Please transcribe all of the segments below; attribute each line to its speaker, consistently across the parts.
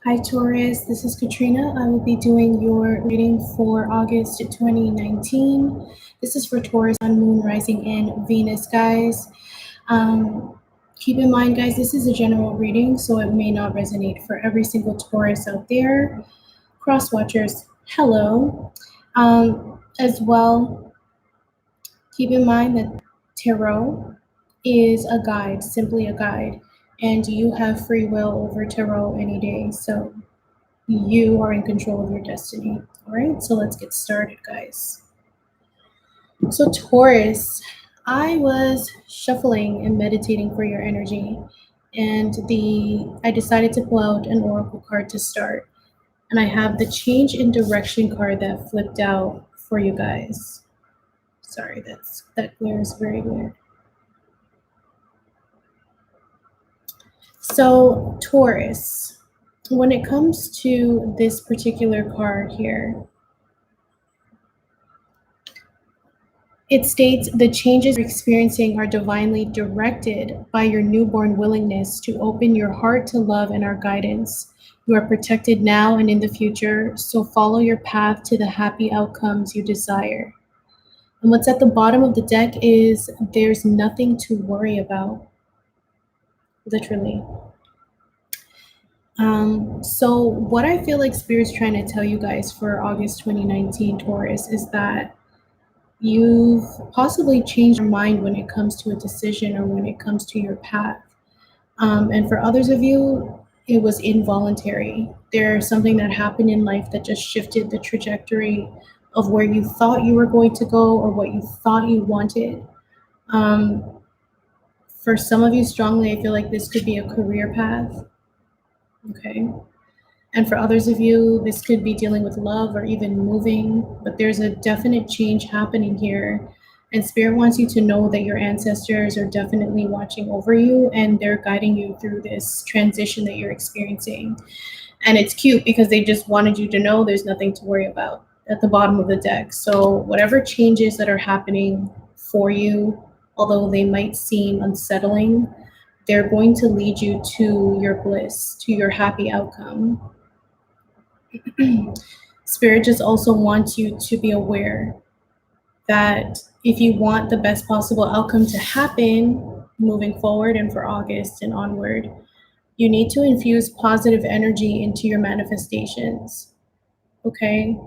Speaker 1: Hi Taurus, this is Katrina. I will be doing your reading for August 2019. This is for Taurus, Sun, Moon, Rising, and Venus, guys. Um, Keep in mind, guys, this is a general reading, so it may not resonate for every single Taurus out there. Cross watchers, hello. As well, keep in mind that tarot is a guide, simply a guide, and you have free will over tarot any day. So you are in control of your destiny. All right, so let's get started, guys. So, Taurus, I was shuffling and meditating for your energy, and I decided to pull out an oracle card to start. And I have the change in direction card that flipped out for you guys. Sorry, that glare is very weird. So, Taurus, when it comes to this particular card here, it states the changes you're experiencing are divinely directed by your newborn willingness to open your heart to love and our guidance. You are protected now and in the future, so follow your path to the happy outcomes you desire. And what's at the bottom of the deck is there's nothing to worry about, literally. So what I feel like Spirit's trying to tell you guys for August 2019 Taurus is that you've possibly changed your mind when it comes to a decision or when it comes to your path. And for others of you, it was involuntary. There's something that happened in life that just shifted the trajectory of where you thought you were going to go or what you thought you wanted. For some of you, strongly, I feel like this could be a career path. Okay. And for others of you, this could be dealing with love or even moving, but there's a definite change happening here. And Spirit wants you to know that your ancestors are definitely watching over you and they're guiding you through this transition that you're experiencing. And it's cute because they just wanted you to know there's nothing to worry about at the bottom of the deck. So, whatever changes that are happening for you, although they might seem unsettling, they're going to lead you to your bliss, to your happy outcome. Spirit just also wants you to be aware that if you want the best possible outcome to happen moving forward and for August and onward, you need to infuse positive energy into your manifestations. Okay?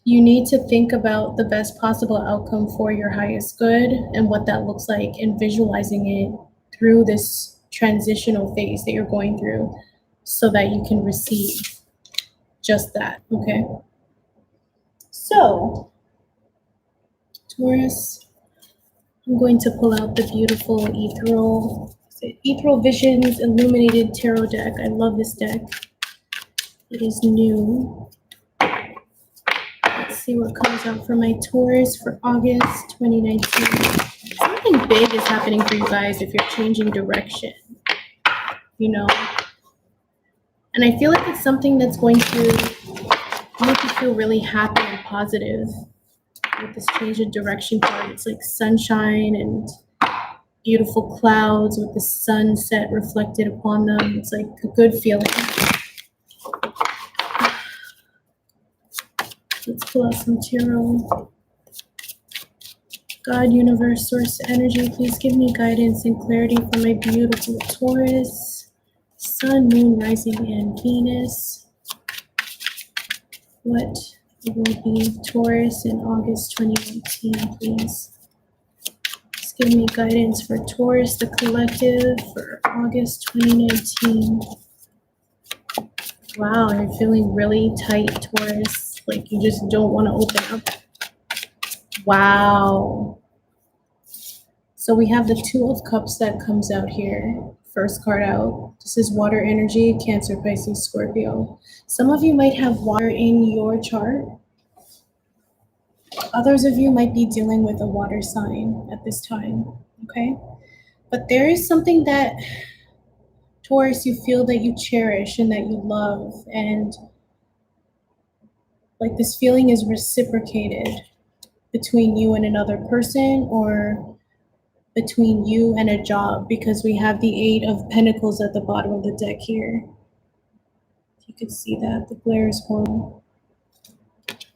Speaker 1: You need to think about the best possible outcome for your highest good and what that looks like and visualizing it through this transitional phase that you're going through so that you can receive just that. Okay? So, Taurus, I'm going to pull out the beautiful Ethereal Visions Illuminated Tarot deck. I love this deck. It is new. Let's see what comes out for my Taurus for August 2019. Something big is happening for you guys if you're changing direction, you know. And I feel like it's something that's going to make you feel really happy and positive. With this change of direction card, it's like sunshine and beautiful clouds with the sunset reflected upon them. It's like a good feeling. Let's pull out some tarot. God, universe, source, energy, please give me guidance and clarity for my beautiful Taurus, Sun, Moon, Rising, and Venus. What will be Taurus in August 2019, please? Give me guidance for Taurus, the collective, for August 2019. Wow, you're feeling really tight, Taurus. Like you just don't want to open up. Wow. So we have the Two of Cups that comes out here. First card out. This is water energy, Cancer, Pisces, Scorpio. Some of you might have water in your chart. Others of you might be dealing with a water sign at this time, okay? But there is something that, Taurus, you feel that you cherish and that you love, and like this feeling is reciprocated between you and another person or between you and a job, because we have the Eight of Pentacles at the bottom of the deck here. You could see that the glare is horrible.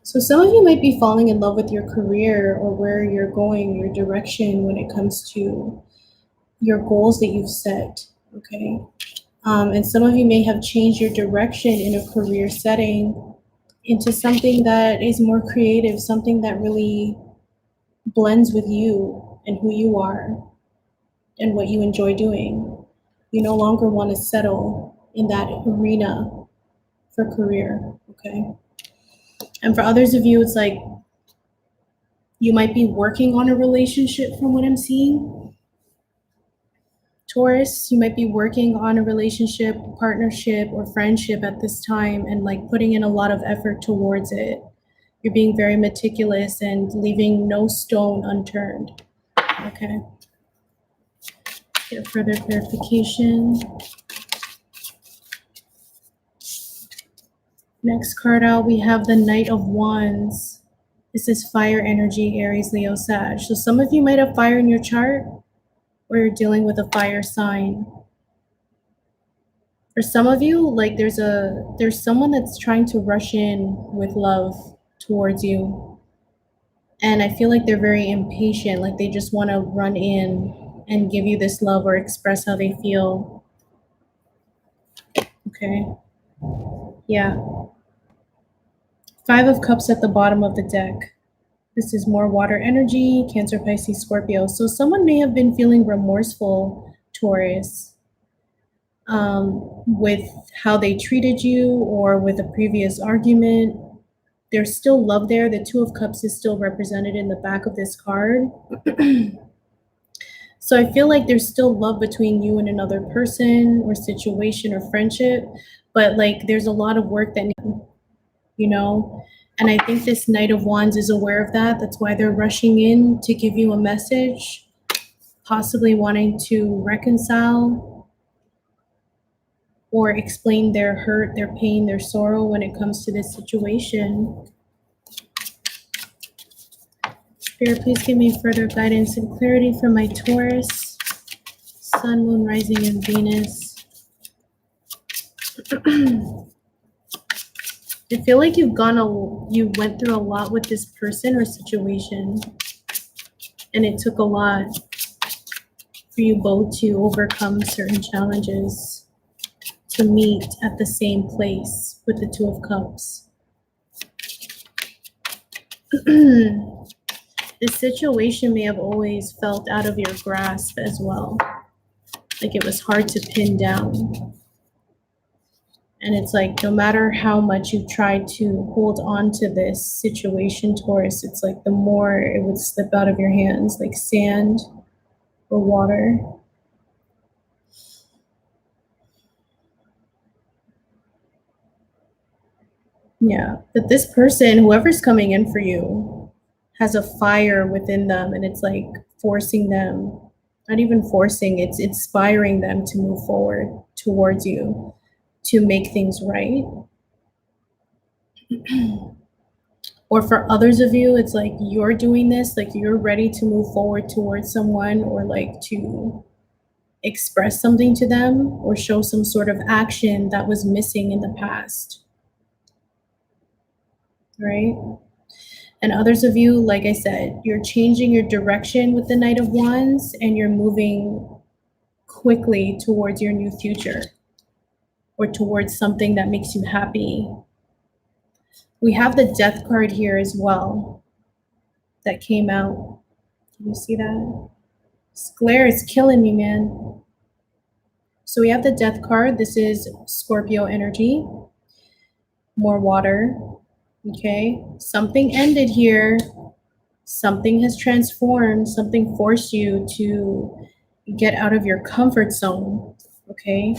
Speaker 1: So some of you might be falling in love with your career or where you're going, your direction when it comes to your goals that you've set, okay? And some of you may have changed your direction in a career setting into something that is more creative, something that really blends with you and who you are and what you enjoy doing. You no longer want to settle in that arena for career, okay? And for others of you, it's like you might be working on a relationship from what I'm seeing. Taurus, you might be working on a relationship, partnership, or friendship at this time and like putting in a lot of effort towards it. You're being very meticulous and leaving no stone unturned. Okay. Get further clarification. Next card out, we have the Knight of Wands. This is fire energy, Aries, Leo, Sag. So some of you might have fire in your chart or you're dealing with a fire sign. For some of you, like there's someone that's trying to rush in with love towards you. And I feel like they're very impatient, like they just want to run in and give you this love or express how they feel. Okay. Yeah. 5 of Cups at the bottom of the deck. This is more water energy, Cancer, Pisces, Scorpio. So someone may have been feeling remorseful, Taurus, with how they treated you or with a previous argument. There's still love there. The 2 of Cups is still represented in the back of this card. So I feel like there's still love between you and another person or situation or friendship, but like there's a lot of work that, you know, and I think this Knight of Wands is aware of that. That's why they're rushing in to give you a message, possibly wanting to reconcile or explain their hurt, their pain, their sorrow when it comes to this situation. Spirit, please give me further guidance and clarity for my Taurus, Sun, Moon, Rising, and Venus. I feel like you went through a lot with this person or situation, and it took a lot for you both to overcome certain challenges to meet at the same place with the 2 of Cups. This situation may have always felt out of your grasp as well. Like it was hard to pin down. And it's like, no matter how much you tried to hold on to this situation, Taurus, it's like the more it would slip out of your hands, like sand or water. Yeah, but this person, whoever's coming in for you, has a fire within them, and it's like forcing them, not even forcing, it's inspiring them to move forward towards you, to make things right. Or for others of you, it's like you're doing this, like you're ready to move forward towards someone or like to express something to them or show some sort of action that was missing in the past. Right? And others of you, like I said, you're changing your direction with the Knight of Wands and you're moving quickly towards your new future or towards something that makes you happy. We have the Death card here as well that came out. Can you see that? This glare is killing me, man. So we have the Death card. This is Scorpio energy. More water. Okay. Something ended here. Something has transformed. Something forced you to get out of your comfort zone. Okay.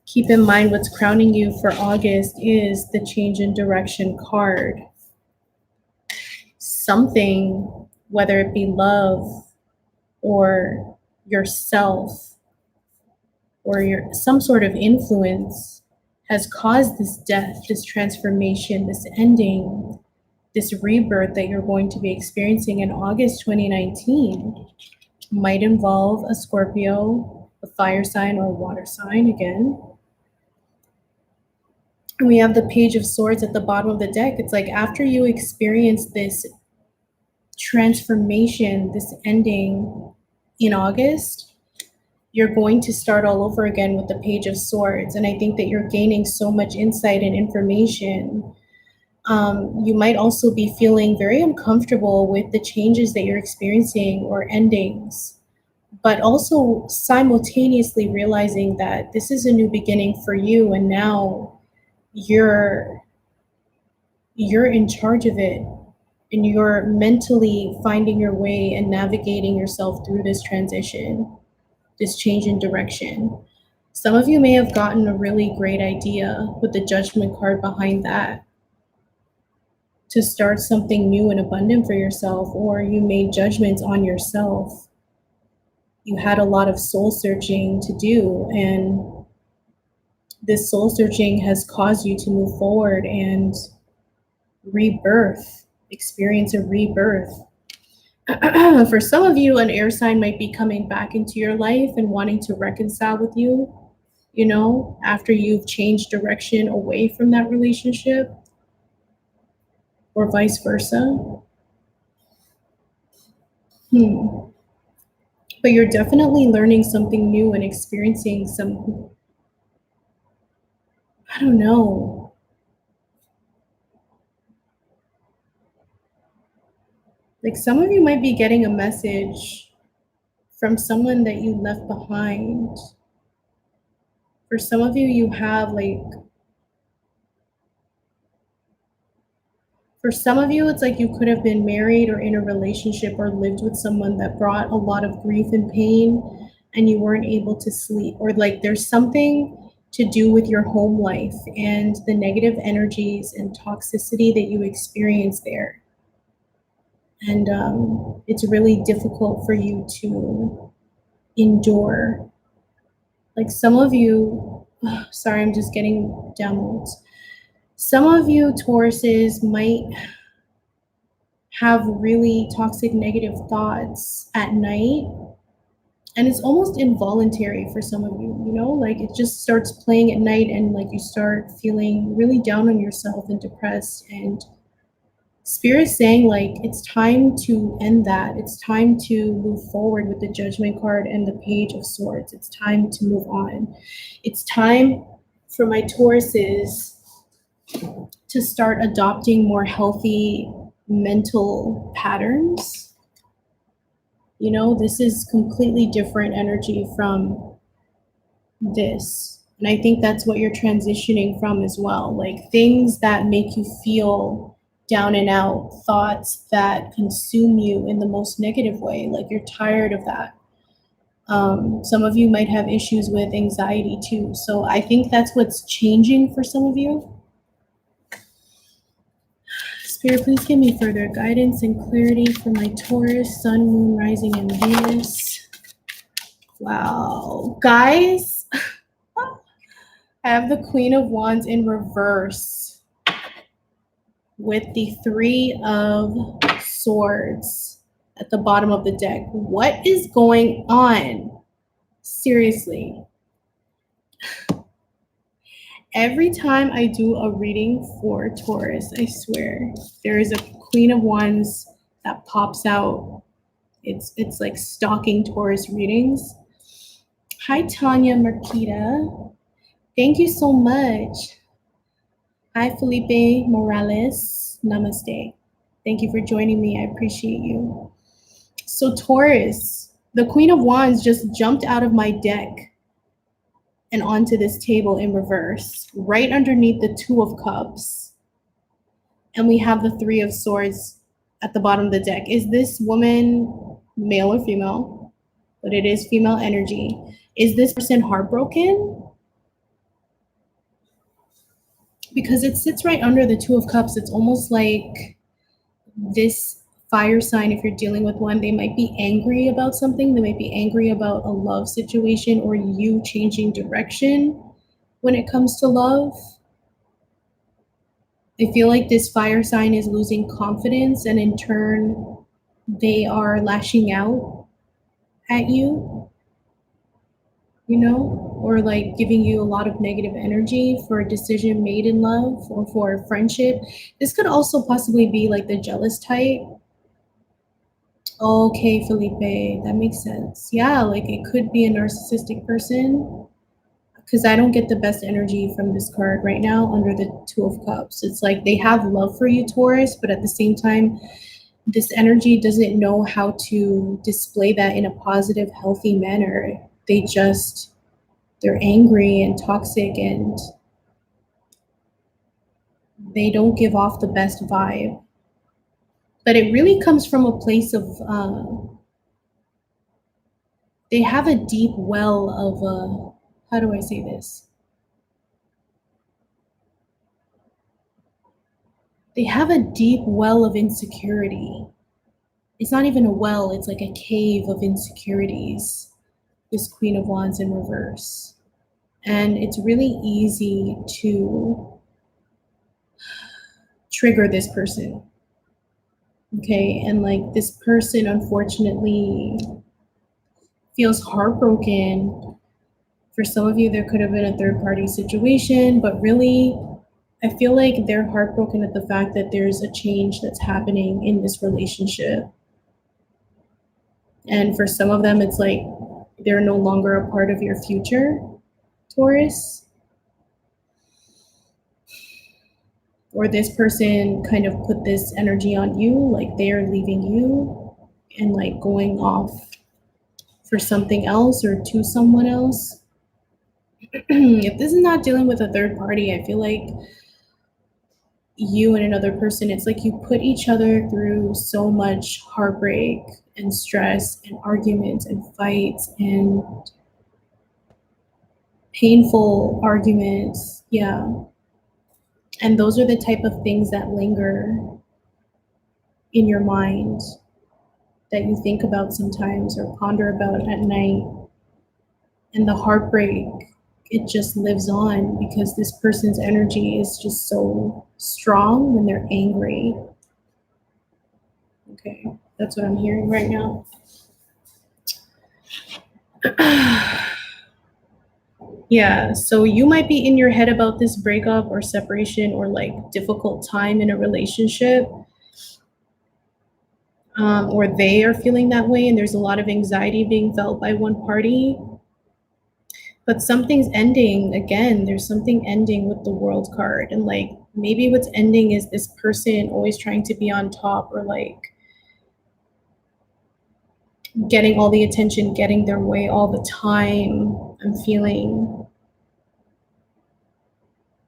Speaker 1: Keep in mind what's crowning you for August is the change in direction card. Something, whether it be love or yourself or some sort of influence, has caused this death, this transformation, this ending, this rebirth that you're going to be experiencing in August 2019. Might involve a Scorpio, a fire sign, or a water sign again. And we have the Page of Swords at the bottom of the deck. It's like after you experience this transformation, this ending in August, you're going to start all over again with the Page of Swords. And I think that you're gaining so much insight and information. You might also be feeling very uncomfortable with the changes that you're experiencing or endings, but also simultaneously realizing that this is a new beginning for you, and now you're in charge of it, and you're mentally finding your way and navigating yourself through this transition, this change in direction. Some of you may have gotten a really great idea with the Judgment card behind that, to start something new and abundant for yourself, or you made judgments on yourself. You had a lot of soul searching to do, and this soul searching has caused you to move forward and rebirth, experience a rebirth. For some of you, an air sign might be coming back into your life and wanting to reconcile with you, after you've changed direction away from that relationship, or vice versa. But you're definitely learning something new and experiencing some, I don't know. Like some of you might be getting a message from someone that you left behind. For some of you, it's like you could have been married or in a relationship or lived with someone that brought a lot of grief and pain, and you weren't able to sleep, or like there's something to do with your home life and the negative energies and toxicity that you experience there. And it's really difficult for you to endure. Like some of you, sorry, I'm just getting downloads. Some of you Tauruses might have really toxic negative thoughts at night, and it's almost involuntary for some of you, like it just starts playing at night, and like you start feeling really down on yourself and depressed, and Spirit's saying like it's time to end that. It's time to move forward with the Judgment card and the Page of Swords. It's time to move on. It's time for my Tauruses to start adopting more healthy mental patterns. This is completely different energy from this. And I think that's what you're transitioning from as well. Like things that make you feel down and out, thoughts that consume you in the most negative way. Like you're tired of that. Some of you might have issues with anxiety too. So I think that's what's changing for some of you. Spirit, please give me further guidance and clarity for my Taurus, Sun, Moon, Rising, and Venus. Wow. Guys, I have the Queen of Wands in reverse with the Three of Swords at the bottom of the deck. What is going on? Seriously. Every time I do a reading for Taurus, I swear, there is a Queen of Wands that pops out. It's like stalking Taurus readings. Hi, Tanya Marquita. Thank you so much. Hi, Felipe Morales. Namaste. Thank you for joining me. I appreciate you. So Taurus, the Queen of Wands just jumped out of my deck and onto this table in reverse, right underneath the Two of Cups. And we have the Three of Swords at the bottom of the deck. Is this woman male or female? But it is female energy. Is this person heartbroken? Because it sits right under the Two of Cups. It's almost like this fire sign, if you're dealing with one, they might be angry about something. They might be angry about a love situation or you changing direction when it comes to love. I feel like this fire sign is losing confidence, and in turn, they are lashing out at you. you know, or like giving you a lot of negative energy for a decision made in love or for a friendship. This could also possibly be like the jealous type. Okay, Felipe, that makes sense. Yeah, like it could be a narcissistic person because I don't get the best energy from this card right now under the Two of Cups. It's like they have love for you, Taurus, but at the same time, this energy doesn't know how to display that in a positive, healthy manner. They're angry and toxic and they don't give off the best vibe. But it really comes from a place of, they have a deep well of, how do I say this? They have a deep well of insecurity. It's not even a well, it's like a cave of insecurities. This Queen of Wands in reverse. And it's really easy to trigger this person. Okay, and like this person unfortunately feels heartbroken. For some of you, there could have been a third party situation, but really, I feel like they're heartbroken at the fact that there's a change that's happening in this relationship. And for some of them, it's like they're no longer a part of your future, Taurus. Or this person kind of put this energy on you, like they're leaving you and like going off for something else or to someone else. If this is not dealing with a third party, I feel like you and another person, it's like you put each other through so much heartbreak and stress and arguments and fights and painful arguments. Yeah. And those are the type of things that linger in your mind that you think about sometimes or ponder about at night. And the heartbreak, it just lives on because this person's energy is just so strong when they're angry. Okay, that's what I'm hearing right now. Yeah, so you might be in your head about this breakup or separation or like difficult time in a relationship. Or they are feeling that way and there's a lot of anxiety being felt by one party. But something's ending again. There's something ending with the World card. And like maybe what's ending is this person always trying to be on top or like getting all the attention, getting their way all the time. I'm feeling,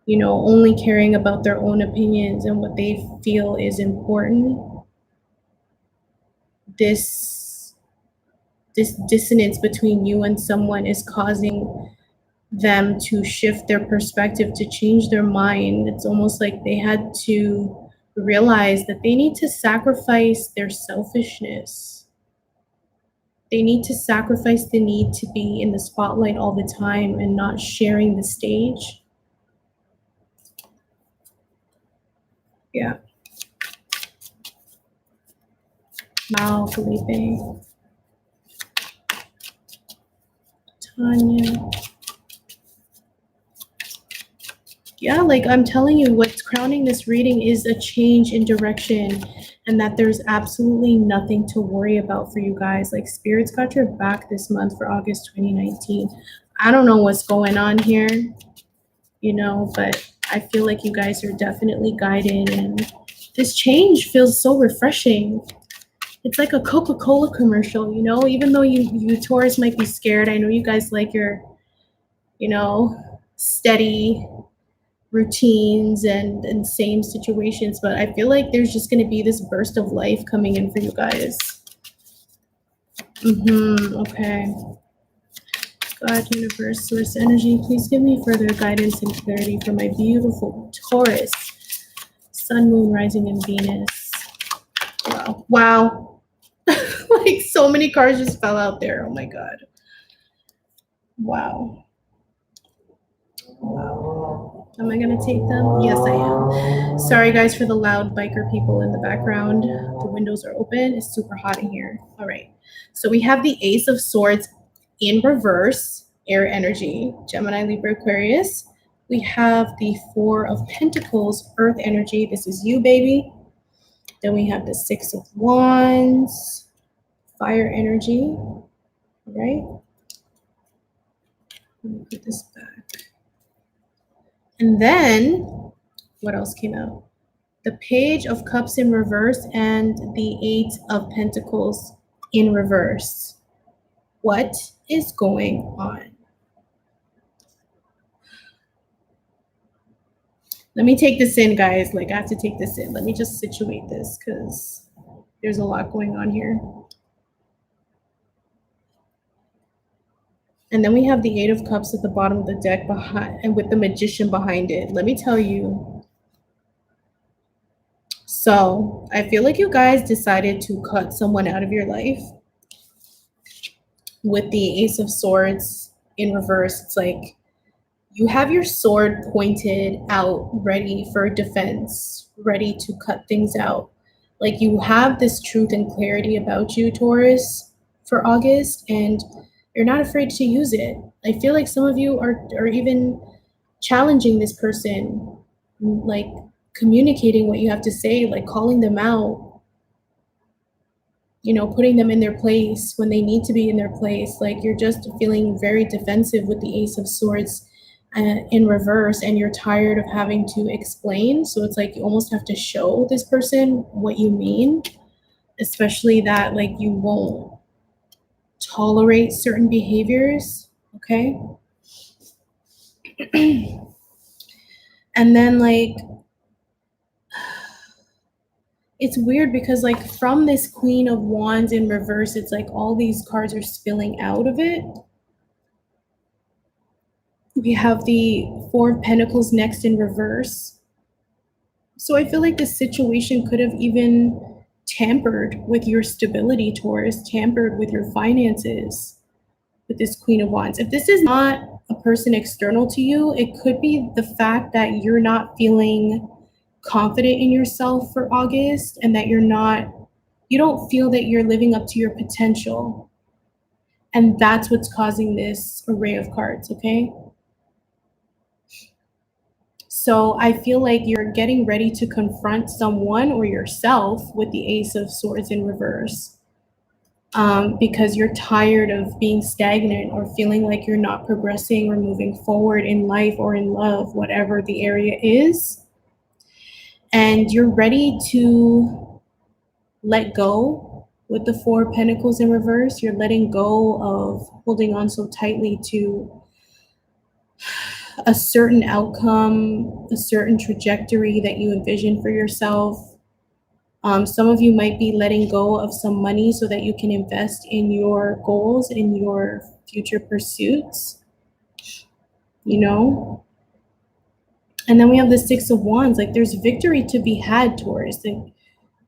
Speaker 1: you know, only caring about their own opinions and what they feel is important. This dissonance between you and someone is causing them to shift their perspective, to change their mind. It's almost like they had to realize that they need to sacrifice their selfishness. They need to sacrifice the need to be in the spotlight all the time and not sharing the stage. Yeah. Wow, Felipe. Tanya. Yeah, like I'm telling you, what's crowning this reading is a change in direction and that there's absolutely nothing to worry about for you guys. Like Spirit's got your back this month for August 2019. I don't know what's going on here, you know, but I feel like you guys are definitely guided and this change feels so refreshing. It's like a Coca-Cola commercial, you know, even though you Taurus might be scared. I know you guys like your, you know, steady routines and same situations, but I feel like there's just going to be this burst of life coming in for you guys. Okay. God, universe, source energy, please give me further guidance and clarity for my beautiful Taurus, sun, moon, rising, and Venus. Wow. Like so many cards just fell out there. Oh my God. Wow. Am I gonna take them? Yes, I am. Sorry guys for the loud biker people in the background. The windows are open. It's super hot in here. All right. So we have the Ace of Swords in reverse. air energy, Gemini, Libra, Aquarius. We have the Four of Pentacles, earth energy. This is you, baby. Then we have the Six of Wands, fire energy, right? Let me put this back. And then, what else came out? The Page of Cups in reverse and the Eight of Pentacles in reverse. What is going on? Let me take this in, guys. Like, I have to take this in. Let me just situate this because there's a lot going on here. And then we have the Eight of Cups at the bottom of the deck behind, and with the Magician behind it. Let me tell you. So I feel like you guys decided to cut someone out of your life with the Ace of Swords in reverse. It's like you have your sword pointed out, ready for defense, ready to cut things out. Like you have this truth and clarity about you, Taurus, for August, and you're not afraid to use it. I feel like some of you are even challenging this person, like communicating what you have to say, like calling them out, you know, putting them in their place when they need to be in their place. Like you're just feeling very defensive with the Ace of Swords in reverse, and you're tired of having to explain. So it's like you almost have to show this person what you mean, especially that like you won't tolerate certain behaviors, okay? And then like it's weird because like from this Queen of Wands in reverse, it's like all these cards are spilling out of it. We have the Four of Pentacles next in reverse. So I feel like this situation could have even tampered with your stability, Taurus, tampered with your finances with this Queen of Wands. If this is not a person external to you, it could be the fact that you're not feeling confident in yourself for August, and that you don't feel that you're living up to your potential. And that's what's causing this array of cards, okay? So I feel like you're getting ready to confront someone or yourself with the Ace of Swords in reverse, because you're tired of being stagnant or feeling like you're not progressing or moving forward in life or in love, whatever the area is. And you're ready to let go with the Four of Pentacles in reverse. You're letting go of holding on so tightly to a certain outcome, a certain trajectory that you envision for yourself. Some of you might be letting go of some money so that you can invest in your goals, in your future pursuits, you know? And then we have the Six of Wands. Like there's victory to be had, Taurus. Like,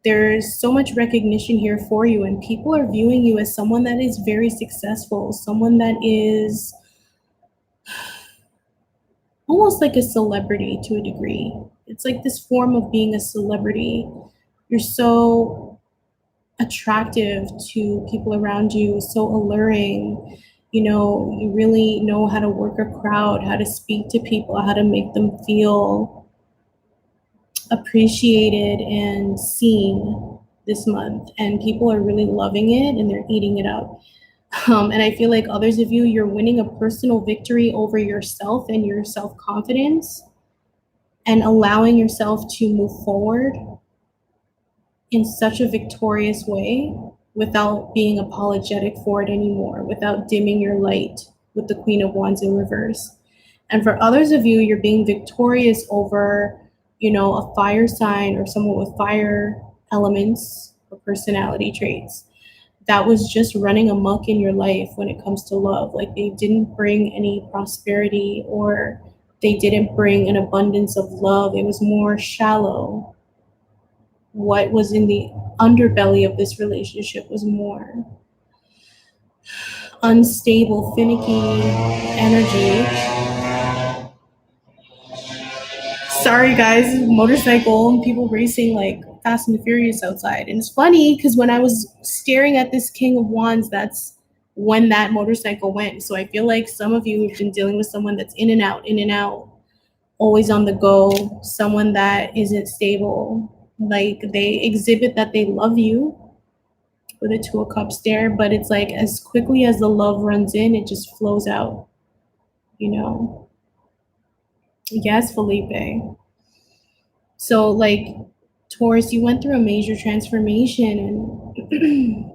Speaker 1: there's so much recognition here for you, and people are viewing you as someone that is very successful, someone that is almost like a celebrity to a degree. It's like this form of being a celebrity. You're so attractive to people around you, so alluring. You know, you really know how to work a crowd, how to speak to people, how to make them feel appreciated and seen this month. And people are really loving it and they're eating it up. And I feel like others of you, you're winning a personal victory over yourself and your self-confidence, and allowing yourself to move forward in such a victorious way without being apologetic for it anymore, without dimming your light with the Queen of Wands in reverse. And for others of you, you're being victorious over, you know, a fire sign or someone with fire elements or personality traits that was just running amok in your life when it comes to love. Like they didn't bring any prosperity, or they didn't bring an abundance of love. It was more shallow. What was in the underbelly of this relationship was more unstable, finicky energy. Sorry guys, motorcycle and people racing like Fast and the Furious outside. And it's funny because when I was staring at this King of Wands, that's when that motorcycle went. So I feel like some of you have been dealing with someone that's in and out, always on the go, someone that isn't stable. Like they exhibit that they love you with a Two of Cups there, but it's like as quickly as the love runs in, it just flows out, you know? Yes, Felipe. So like Taurus, you went through a major transformation and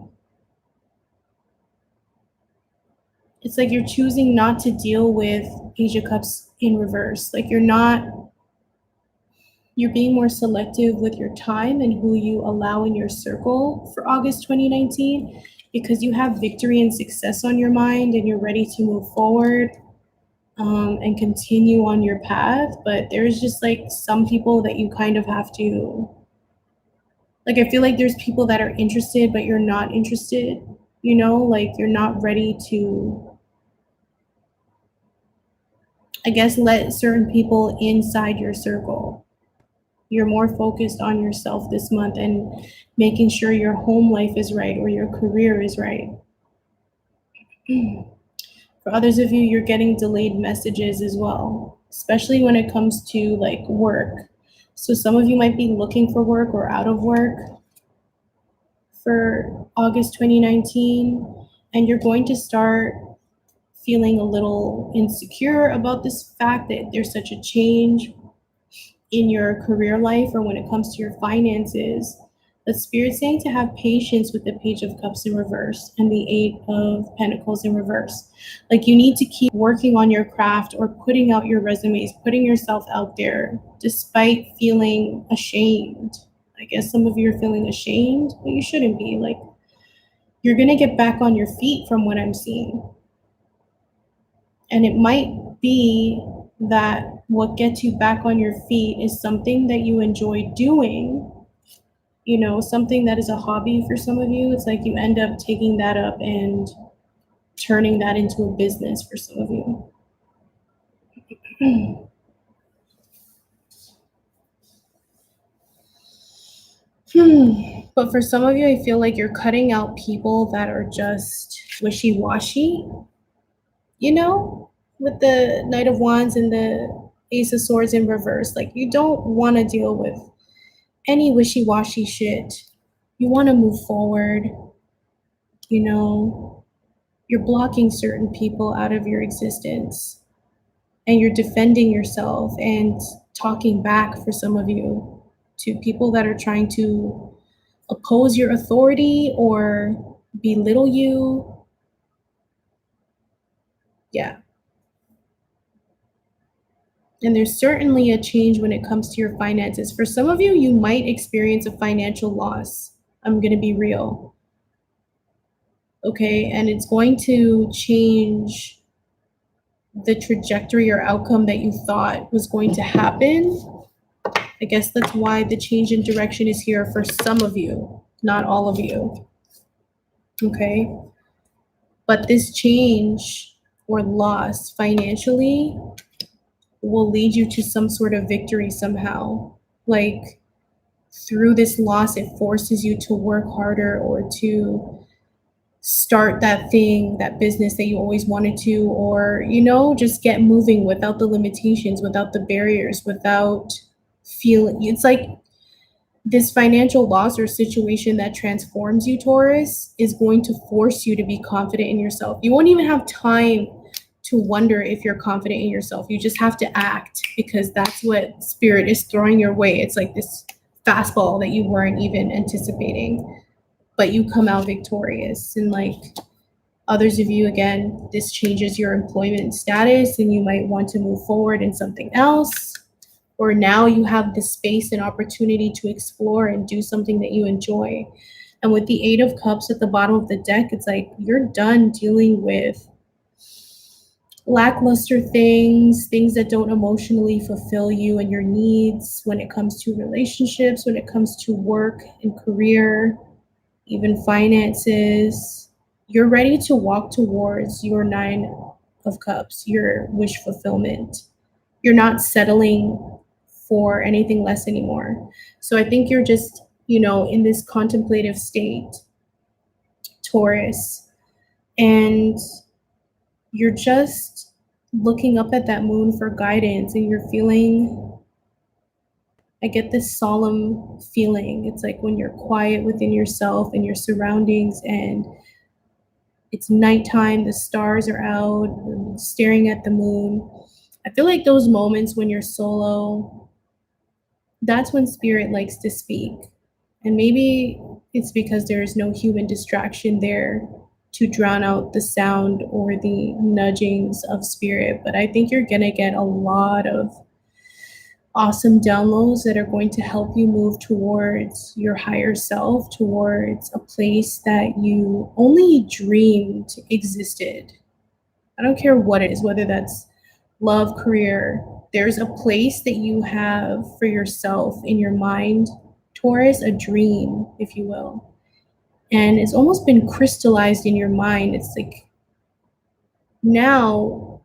Speaker 1: it's like you're choosing not to deal with Page of Cups in reverse. Like you're being more selective with your time and who you allow in your circle for August 2019 because you have victory and success on your mind and you're ready to move forward and continue on your path. But there's just like some people that you kind of have to, like, I feel like there's people that are interested, but you're not interested, you know, like you're not ready to, I guess, let certain people inside your circle. You're more focused on yourself this month and making sure your home life is right or your career is right. For others of you, you're getting delayed messages as well, especially when it comes to like work. So some of you might be looking for work or out of work for August 2019, and you're going to start feeling a little insecure about this fact that there's such a change in your career life or when it comes to your finances. The Spirit's saying to have patience with the Page of Cups in reverse and the Eight of Pentacles in reverse. Like you need to keep working on your craft or putting out your resumes, putting yourself out there despite feeling ashamed. I guess some of you are feeling ashamed, but you shouldn't be. Like you're going to get back on your feet from what I'm seeing. And it might be that what gets you back on your feet is something that you enjoy doing, you know, something that is a hobby for some of you. It's like you end up taking that up and turning that into a business for some of you. But for some of you, I feel like you're cutting out people that are just wishy-washy, you know, with the Knight of Wands and the Ace of Swords in reverse. Like you don't want to deal with any wishy-washy shit. You want to move forward, you know, you're blocking certain people out of your existence and you're defending yourself and talking back for some of you to people that are trying to oppose your authority or belittle you. Yeah. And there's certainly a change when it comes to your finances. For some of you, you might experience a financial loss. I'm going to be real. Okay, and it's going to change the trajectory or outcome that you thought was going to happen. I guess that's why the change in direction is here for some of you, not all of you. Okay, but this change or loss financially will lead you to some sort of victory somehow. Like through this loss, it forces you to work harder or to start that thing, that business that you always wanted to, or, you know, just get moving without the limitations, without the barriers, without feeling, it's like this financial loss or situation that transforms you, Taurus, is going to force you to be confident in yourself. You won't even have time to wonder if you're confident in yourself. You just have to act because that's what Spirit is throwing your way. It's like this fastball that you weren't even anticipating, but you come out victorious. And like others of you, again, this changes your employment status and you might want to move forward in something else. Or now you have the space and opportunity to explore and do something that you enjoy. And with the Eight of Cups at the bottom of the deck, it's like you're done dealing with lackluster things that don't emotionally fulfill you and your needs when it comes to relationships, when it comes to work and career, even finances. You're ready to walk towards your Nine of Cups, your wish fulfillment. You're not settling for anything less anymore. So I think you're just, you know, in this contemplative state, Taurus, and you're just looking up at that moon for guidance, and you're feeling, I get this solemn feeling. It's like when you're quiet within yourself and your surroundings, and it's nighttime, the stars are out, and staring at the moon. I feel like those moments when you're solo, that's when spirit likes to speak. And maybe it's because there is no human distraction there to drown out the sound or the nudgings of spirit. But I think you're going to get a lot of awesome downloads that are going to help you move towards your higher self, towards a place that you only dreamed existed. I don't care what it is, whether that's love, career. There's a place that you have for yourself in your mind, Taurus, a dream, if you will. And it's almost been crystallized in your mind. It's like now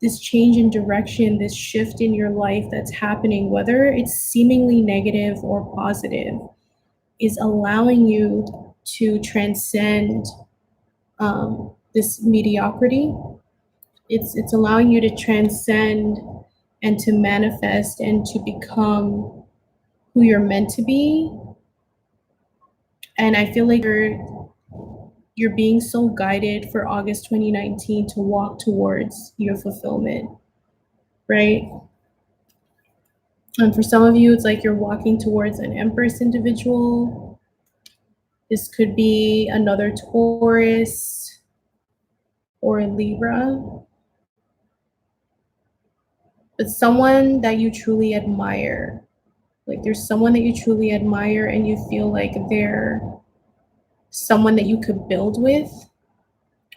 Speaker 1: this change in direction, this shift in your life that's happening, whether it's seemingly negative or positive, is allowing you to transcend this mediocrity. It's allowing you to transcend and to manifest and to become who you're meant to be. And I feel like you're being so guided for August 2019 to walk towards your fulfillment, right? And for some of you, it's like you're walking towards an Empress individual. This could be another Taurus or a Libra, but someone that you truly admire. Like there's someone that you truly admire and you feel like they're someone that you could build with,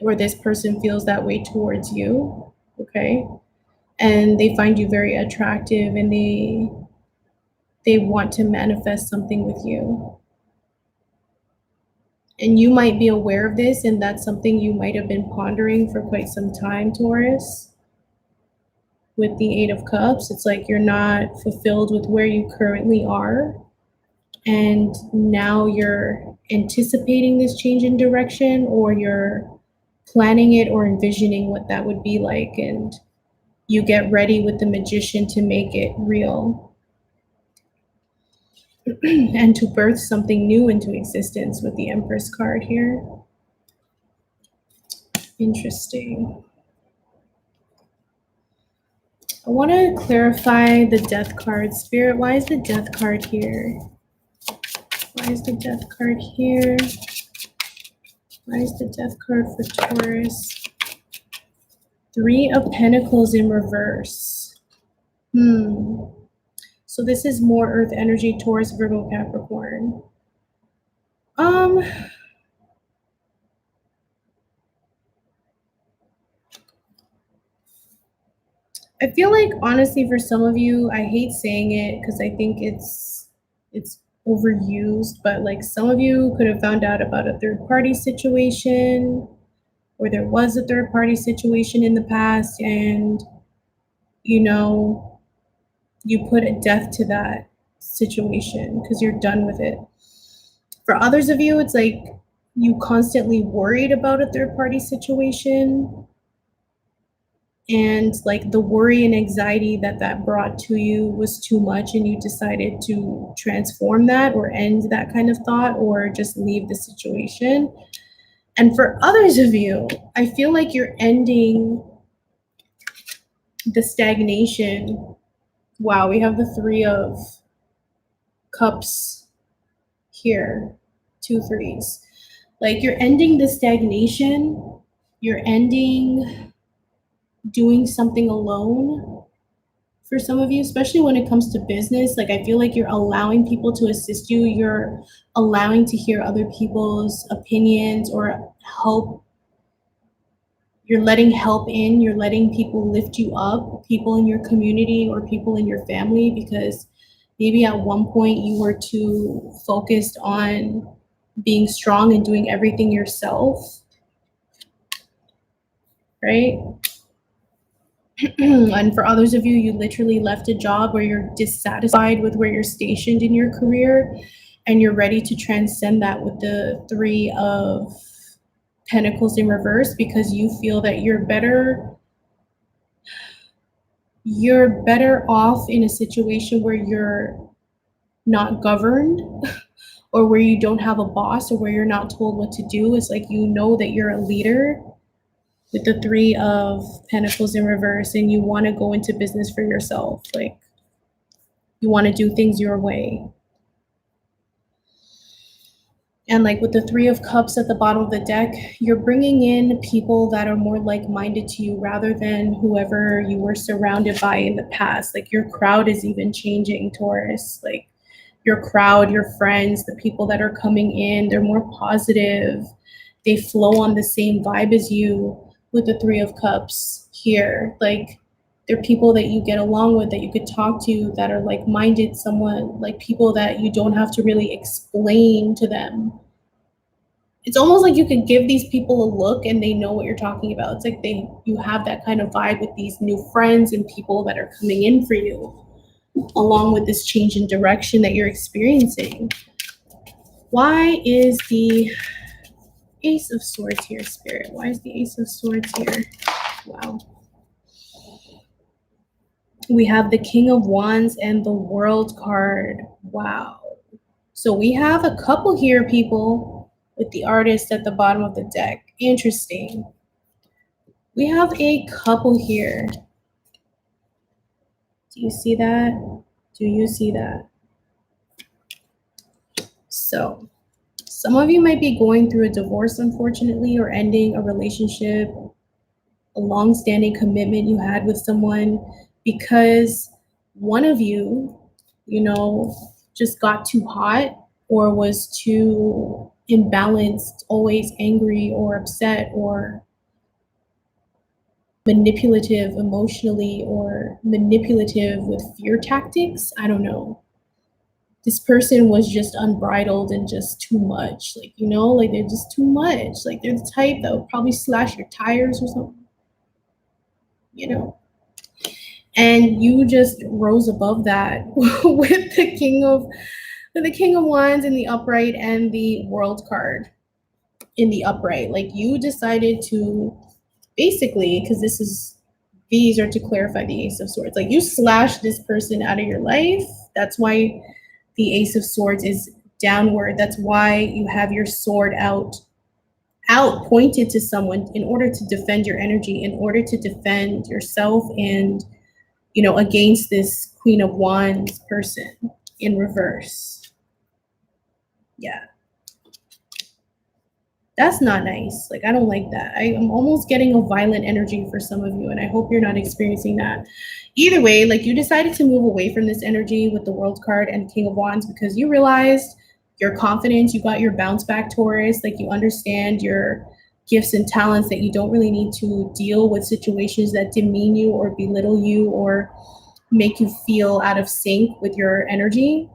Speaker 1: or this person feels that way towards you, okay? And they find you very attractive, and they want to manifest something with you. And you might be aware of this, and that's something you might have been pondering for quite some time, Taurus. With the Eight of Cups, it's like you're not fulfilled with where you currently are. And now you're anticipating this change in direction, or you're planning it or envisioning what that would be like. And you get ready with the Magician to make it real and to birth something new into existence with the Empress card here. Interesting. I want to clarify the Death card. Spirit, why is the Death card here? Why is the Death card here? Why is the Death card for Taurus? Three of Pentacles in reverse. So this is more Earth energy, Taurus, Virgo, Capricorn. I feel like, honestly, for some of you, I hate saying it because I think it's overused, but like some of you could have found out about a third-party situation, or there was a third-party situation in the past, and you put a death to that situation because you're done with it. For others of you, it's like you constantly worried about a third-party situation, and like the worry and anxiety that brought to you was too much, and you decided to transform that or end that kind of thought or just leave the situation. And for others of you, I feel like you're ending the stagnation. Wow, we have the Three of Cups here, 2 threes. Like you're ending the stagnation, you're ending doing something alone. For some of you, especially when it comes to business, like I feel like you're allowing people to assist you. You're allowing to hear other people's opinions or help. You're letting help in. You're letting people lift you up, people in your community or people in your family, because maybe at one point you were too focused on being strong and doing everything yourself, right? And for others of you, you literally left a job where you're dissatisfied with where you're stationed in your career, and you're ready to transcend that with the Three of Pentacles in reverse because you feel that you're better off in a situation where you're not governed or where you don't have a boss or where you're not told what to do. It's like you know that you're a leader with the Three of Pentacles in reverse, and you want to go into business for yourself. Like you want to do things your way. And like with the Three of Cups at the bottom of the deck, you're bringing in people that are more like-minded to you rather than whoever you were surrounded by in the past. Like your crowd is even changing, Taurus. Like your crowd, your friends, the people that are coming in, they're more positive. They flow on the same vibe as you with the Three of Cups here. Like they're people that you get along with, that you could talk to, that are like-minded, someone like people that you don't have to really explain to them. It's almost like you could give these people a look and they know what you're talking about. It's like you have that kind of vibe with these new friends and people that are coming in for you, along with this change in direction that you're experiencing. Why is the Ace of Swords here, Spirit? Why is the Ace of Swords here? Wow. We have the King of Wands and the World card. Wow. So we have a couple here, people, with the Artist at the bottom of the deck. Interesting. We have a couple here. Do you see that? Do you see that? So some of you might be going through a divorce, unfortunately, or ending a relationship, a long-standing commitment you had with someone, because one of you, just got too hot or was too imbalanced, always angry or upset or manipulative emotionally or manipulative with fear tactics. I don't know. This person was just unbridled and just too much. Like, like they're just too much. Like they're the type that would probably slash your tires or something, And you just rose above that with the King of Wands in the upright and the World card in the upright. Like you decided to basically, because these are to clarify the Ace of Swords. Like you slashed this person out of your life. That's why the Ace of Swords is downward. That's why you have your sword out pointed to someone in order to defend your energy, in order to defend yourself and, against this Queen of Wands person in reverse. Yeah. That's not nice. Like, I don't like that. I'm almost getting a violent energy for some of you, and I hope you're not experiencing that. Either way, like you decided to move away from this energy with the World card and King of Wands because you realized your confidence, you got your bounce back, Taurus, like you understand your gifts and talents, that you don't really need to deal with situations that demean you or belittle you or make you feel out of sync with your energy.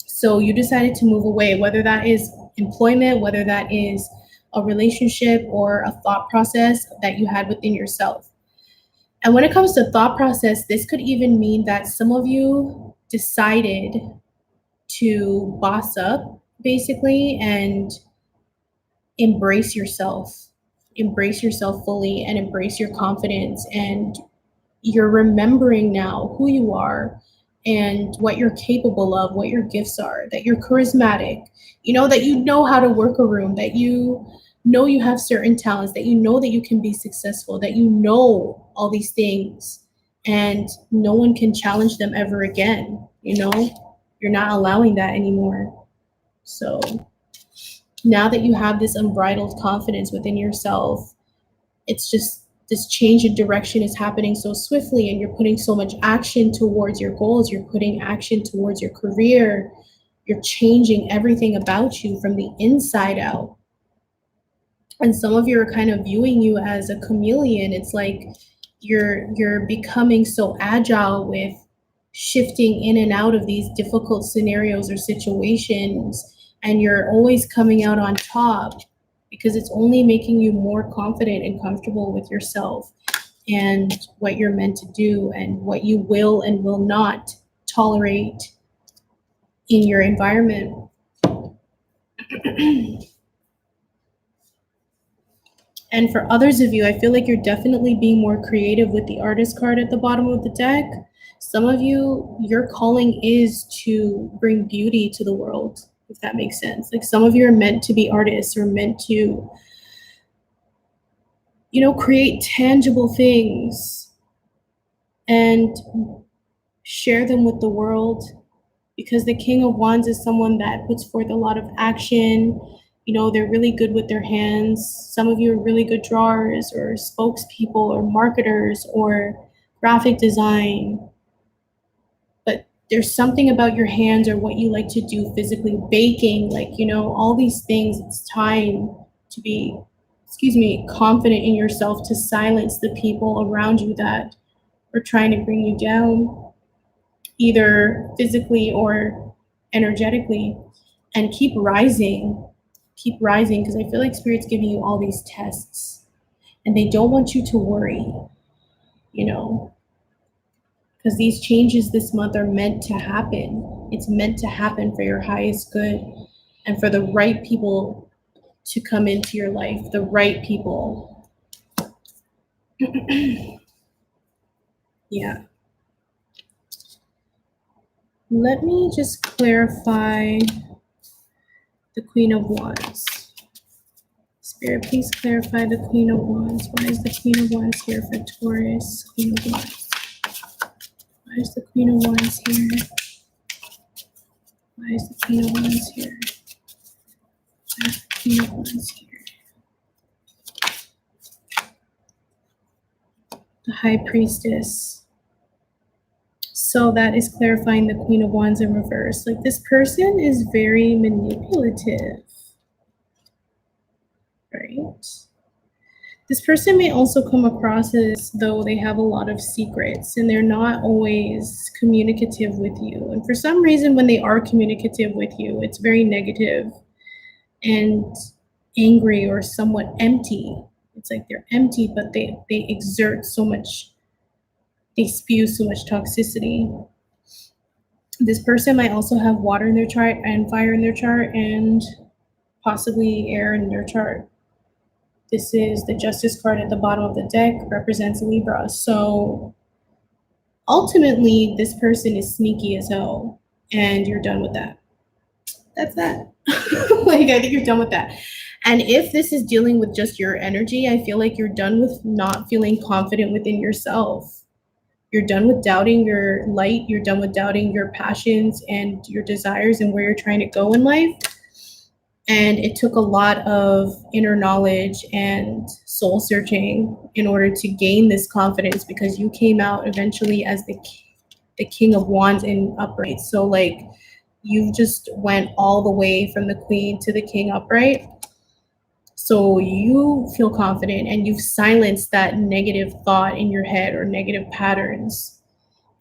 Speaker 1: So you decided to move away, whether that is employment, whether that is a relationship or a thought process that you had within yourself. And when it comes to thought process, this could even mean that some of you decided to boss up, basically, and embrace yourself fully and embrace your confidence. And you're remembering now who you are and what you're capable of, what your gifts are, that you're charismatic, that you know how to work a room, that you know you have certain talents, that you know that you can be successful, that you know all these things and no one can challenge them ever again. You're not allowing that anymore. So now that you have this unbridled confidence within yourself, it's just this change in direction is happening so swiftly, and you're putting so much action towards your goals. You're putting action towards your career. You're changing everything about you from the inside out. And some of you are kind of viewing you as a chameleon. It's like you're becoming so agile with shifting in and out of these difficult scenarios or situations, and you're always coming out on top because it's only making you more confident and comfortable with yourself and what you're meant to do and what you will and will not tolerate in your environment. And for others of you, I feel like you're definitely being more creative with the artist card at the bottom of the deck. Some of you, your calling is to bring beauty to the world, if that makes sense. Like some of you are meant to be artists or meant to, create tangible things and share them with the world, because the King of Wands is someone that puts forth a lot of action. They're really good with their hands. Some of you are really good drawers or spokespeople or marketers or graphic design. But there's something about your hands or what you like to do physically, baking, all these things. It's time to be, confident in yourself, to silence the people around you that are trying to bring you down, either physically or energetically, and keep rising, because I feel like Spirit's giving you all these tests and they don't want you to worry, because these changes this month are meant to happen. It's meant to happen for your highest good and for the right people to come into your life, the right people. Yeah. Let me just clarify the Queen of Wands. Spirit, please clarify the Queen of Wands. Why is the Queen of Wands here for Taurus? Queen of Wands. Why is the Queen of Wands here? Why is the Queen of Wands here? Why is the Queen of Wands here? The High Priestess. So that is clarifying the Queen of Wands in reverse. Like, this person is very manipulative, right? This person may also come across as though they have a lot of secrets and they're not always communicative with you. And for some reason, when they are communicative with you, it's very negative and angry or somewhat empty. It's like they're empty, but they exert so much, they spew so much toxicity. This person might also have water in their chart and fire in their chart and possibly air in their chart. This is the Justice card at the bottom of the deck, represents Libra. So ultimately, this person is sneaky as hell, and you're done with that. That's that. I think you're done with that. And if this is dealing with just your energy, I feel like you're done with not feeling confident within yourself. You're done with doubting your light. You're done with doubting your passions and your desires and where you're trying to go in life. And it took a lot of inner knowledge and soul searching in order to gain this confidence, because you came out eventually as the King of Wands in upright. So you just went all the way from the Queen to the King upright. So you feel confident and you've silenced that negative thought in your head or negative patterns.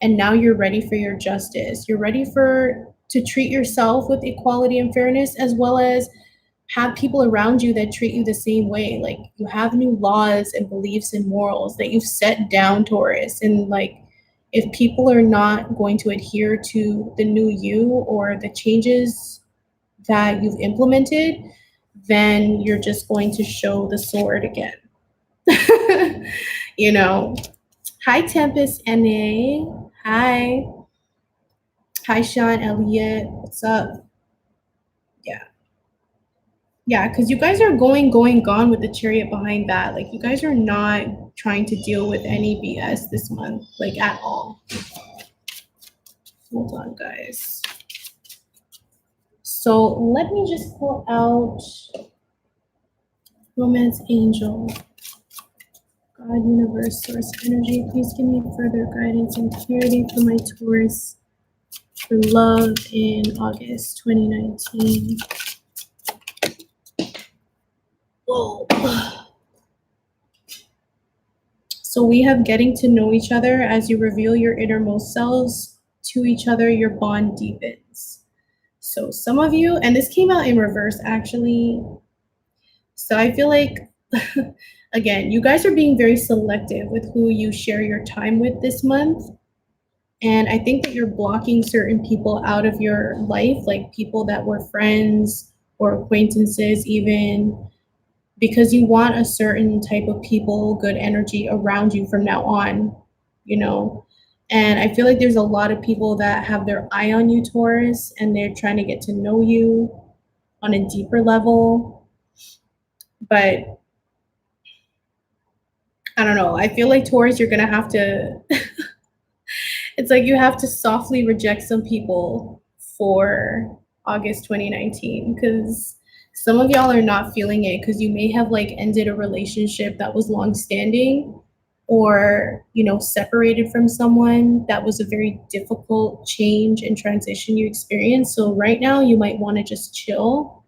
Speaker 1: And now you're ready for your justice. You're ready to treat yourself with equality and fairness, as well as have people around you that treat you the same way. Like, you have new laws and beliefs and morals that you've set down, Taurus. And if people are not going to adhere to the new you or the changes that you've implemented, then you're just going to show the sword again. Hi, Tempest NA. Hi. Hi, Sean Elliott. What's up? Yeah, because you guys are gone with the Chariot behind that. Like, you guys are not trying to deal with any BS this month, at all. Hold on, guys. So let me just pull out Romance Angel. God, Universe, Source Energy, please give me further guidance and clarity for my Taurus for love in August 2019. Whoa. So we have getting to know each other. As you reveal your innermost selves to each other, your bond deepens. So some of you, and this came out in reverse actually. So I feel like, again, you guys are being very selective with who you share your time with this month. And I think that you're blocking certain people out of your life, like people that were friends or acquaintances even, because you want a certain type of people, good energy around you from now on, you know. And I feel like there's a lot of people that have their eye on you, Taurus, and they're trying to get to know you on a deeper level. But I don't know. I feel like Taurus, you're gonna have to it's like you have to softly reject some people for August 2019 because some of y'all are not feeling it because you may have like ended a relationship that was long standing or separated from someone that was a very difficult change and transition you experienced. So right now you might want to just chill.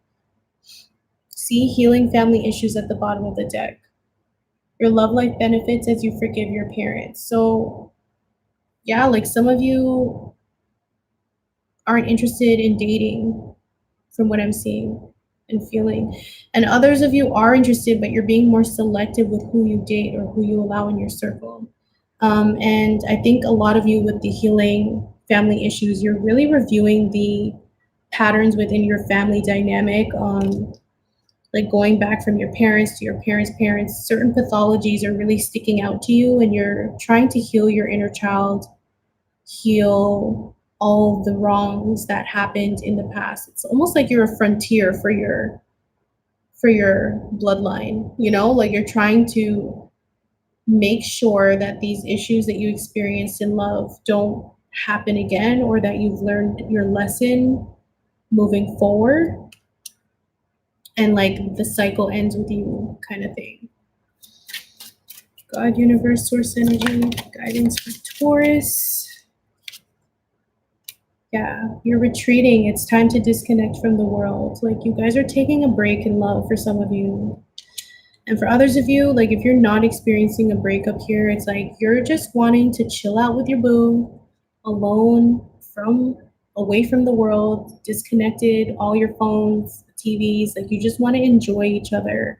Speaker 1: See healing family issues at the bottom of the deck. Your love life benefits as you forgive your parents. So yeah, like some of you aren't interested in dating from what I'm seeing and feeling. And others of you are interested, but you're being more selective with who you date or who you allow in your circle. And I think a lot of you with the healing family issues, you're really reviewing the patterns within your family dynamic, like going back from your parents to your parents' parents. Certain pathologies are really sticking out to you, and you're trying to heal your inner child, heal all the wrongs that happened in the past. It's almost like you're a frontier for your bloodline, like you're trying to make sure that these issues that you experienced in love don't happen again, or that you've learned your lesson moving forward, and like the cycle ends with you kind of thing. God, universe, source energy, guidance for Taurus. Yeah, you're retreating. It's time to disconnect from the world. Like you guys are taking a break in love for some of you. And for others of you, like if you're not experiencing a breakup here, it's like you're just wanting to chill out with your boo, alone, from away from the world, disconnected, all your phones, TVs. Like you just want to enjoy each other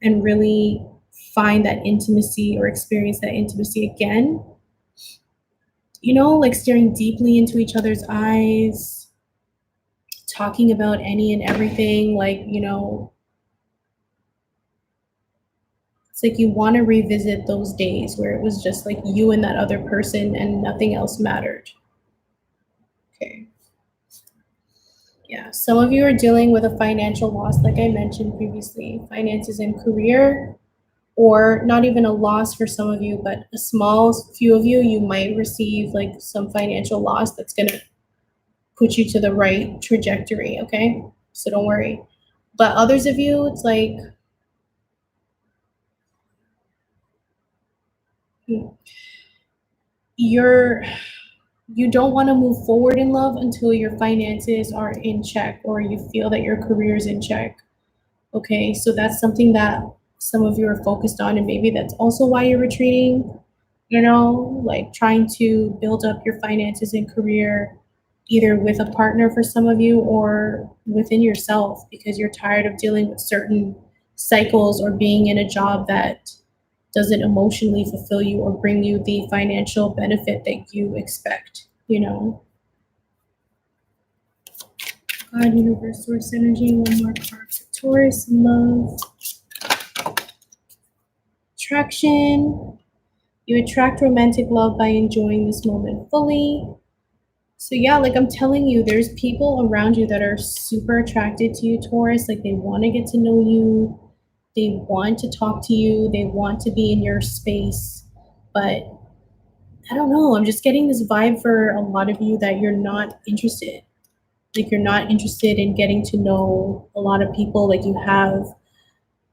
Speaker 1: and really find that intimacy or experience that intimacy again. Like staring deeply into each other's eyes, talking about any and everything, like, it's like you want to revisit those days where it was just like you and that other person and nothing else mattered. Okay. Yeah, some of you are dealing with a financial loss, like I mentioned previously, finances and career, or not even a loss for some of you, but a small few of you, you might receive like some financial loss that's going to put you to the right trajectory, okay? So don't worry. But others of you, it's like you don't want to move forward in love until your finances are in check or you feel that your career is in check. Okay, so that's something that some of you are focused on, and maybe that's also why you're retreating, like trying to build up your finances and career either with a partner for some of you or within yourself because you're tired of dealing with certain cycles or being in a job that doesn't emotionally fulfill you or bring you the financial benefit that you expect. God, universe, source energy, one more card for Taurus, love, attraction. You attract romantic love by enjoying this moment fully. So yeah, like I'm telling you, there's people around you that are super attracted to you, Taurus. Like they want to get to know you. They want to talk to you. They want to be in your space. But I don't know. I'm just getting this vibe for a lot of you that you're not interested. Like you're not interested in getting to know a lot of people. Like you have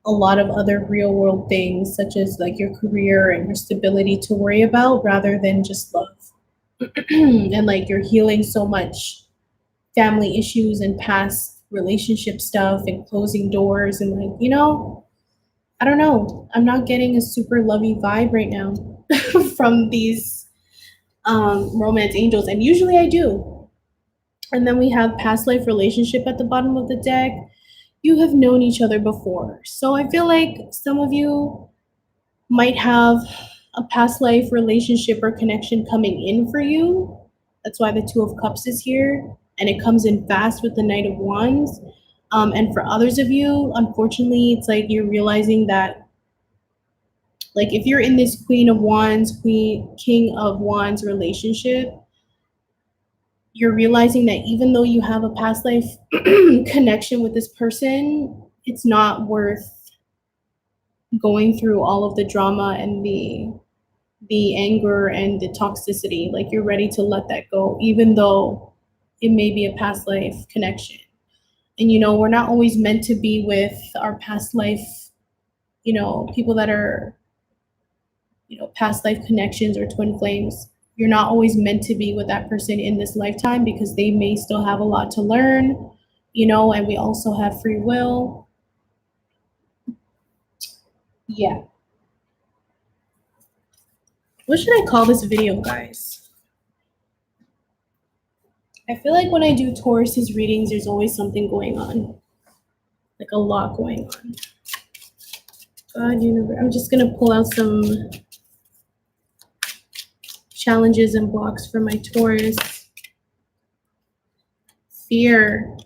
Speaker 1: a lot of other real world things, such as like your career and your stability to worry about rather than just love. And like you're healing so much family issues and past relationship stuff and closing doors and like, I don't know. I'm not getting a super lovey vibe right now from these romance angels, and usually I do. And then we have past life relationship at the bottom of the deck. You have known each other before. So I feel like some of you might have a past life relationship or connection coming in for you. That's why the Two of Cups is here. And it comes in fast with the Knight of Wands. And for others of you, unfortunately, it's like you're realizing that, like, if you're in this Queen of Wands, King of Wands relationship, you're realizing that even though you have a past life connection with this person, it's not worth going through all of the drama and the anger and the toxicity. Like, you're ready to let that go, even though it may be a past life connection. And we're not always meant to be with our past life, people that are, past life connections or twin flames. You're not always meant to be with that person in this lifetime, because they may still have a lot to learn, and we also have free will. Yeah. What should I call this video, guys? I feel like when I do Taurus's readings, there's always something going on, like a lot going on. God, universe. I'm just gonna pull out some challenges and blocks for my Taurus. Fear.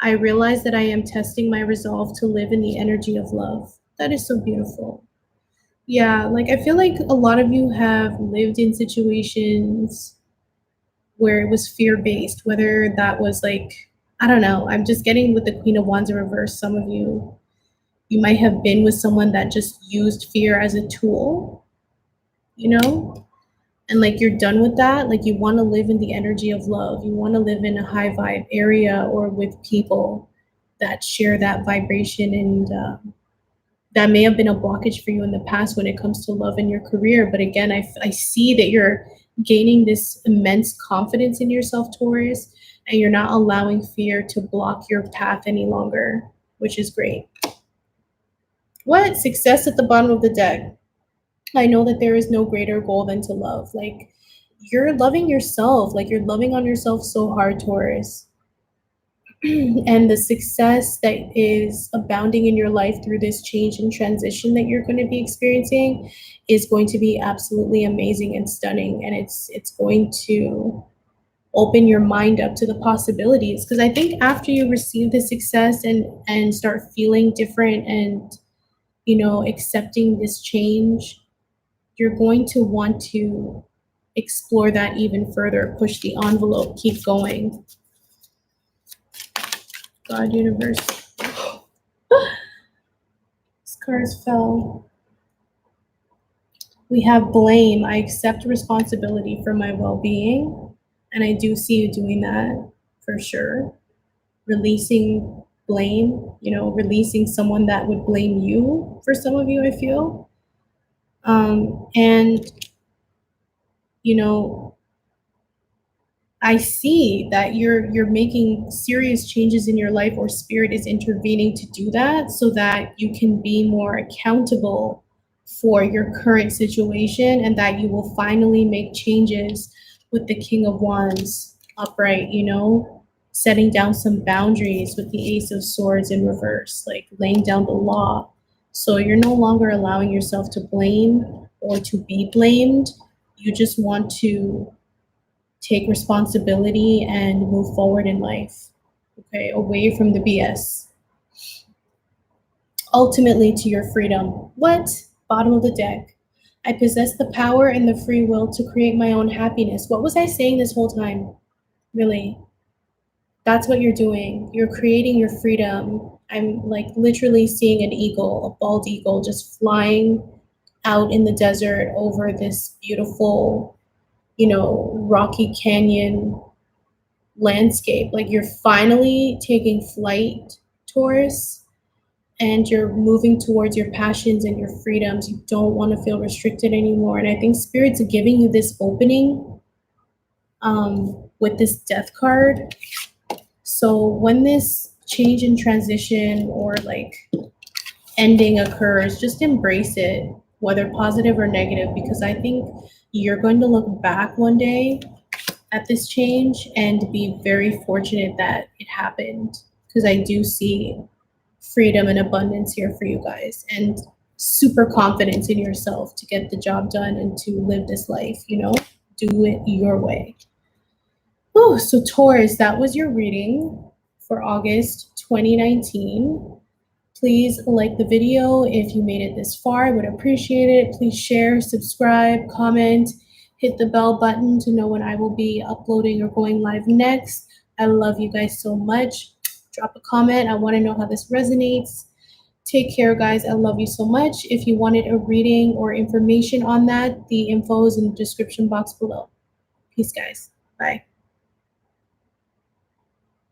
Speaker 1: I realize that I am testing my resolve to live in the energy of love. That is so beautiful. Yeah, like I feel like a lot of you have lived in situations where it was fear-based, whether that was like, I don't know, I'm just getting with the Queen of Wands in reverse. Some of you might have been with someone that just used fear as a tool, and like you're done with that. Like, you want to live in the energy of love. You want to live in a high vibe area or with people that share that vibration. And that may have been a blockage for you in the past when it comes to love in your career. But again, I see that you're gaining this immense confidence in yourself, Taurus, and you're not allowing fear to block your path any longer, which is great. What? Success at the bottom of the deck. I know that there is no greater goal than to love. Like, you're loving yourself. Like, you're loving on yourself so hard, Taurus. And the success that is abounding in your life through this change and transition that you're going to be experiencing is going to be absolutely amazing and stunning. And it's going to open your mind up to the possibilities. Because I think after you receive the success and start feeling different and, accepting this change, you're going to want to explore that even further, push the envelope, keep going. God, universe. These cards fell. We have blame. I accept responsibility for my well-being. And I do see you doing that for sure. Releasing blame, releasing someone that would blame you for some of you, I feel. And, I see that you're making serious changes in your life, or spirit is intervening to do that so that you can be more accountable for your current situation, and that you will finally make changes with the King of Wands upright, setting down some boundaries with the Ace of Swords in reverse, like laying down the law. So you're no longer allowing yourself to blame or to be blamed. You just want to take responsibility and move forward in life, okay, away from the BS. Ultimately to your freedom. What? Bottom of the deck. I possess the power and the free will to create my own happiness. What was I saying this whole time? Really? That's what you're doing. You're creating your freedom. I'm like literally seeing an eagle, a bald eagle, just flying out in the desert over this beautiful, Rocky Canyon landscape. Like, you're finally taking flight, Taurus, and you're moving towards your passions and your freedoms. You don't want to feel restricted anymore. And I think Spirit's giving you this opening with this death card. So when this change and transition or like ending occurs, just embrace it, whether positive or negative, because I think you're going to look back one day at this change and be very fortunate that it happened, because I do see freedom and abundance here for you guys, and super confidence in yourself to get the job done and to live this life, do it your way. Oh, so Taurus, that was your reading for August 2019. Please like the video if you made it this far. I would appreciate it. Please share, subscribe, comment, hit the bell button to know when I will be uploading or going live next. I love you guys so much. Drop a comment. I want to know how this resonates. Take care, guys. I love you so much. If you wanted a reading or information on that, the info is in the description box below. Peace, guys. Bye.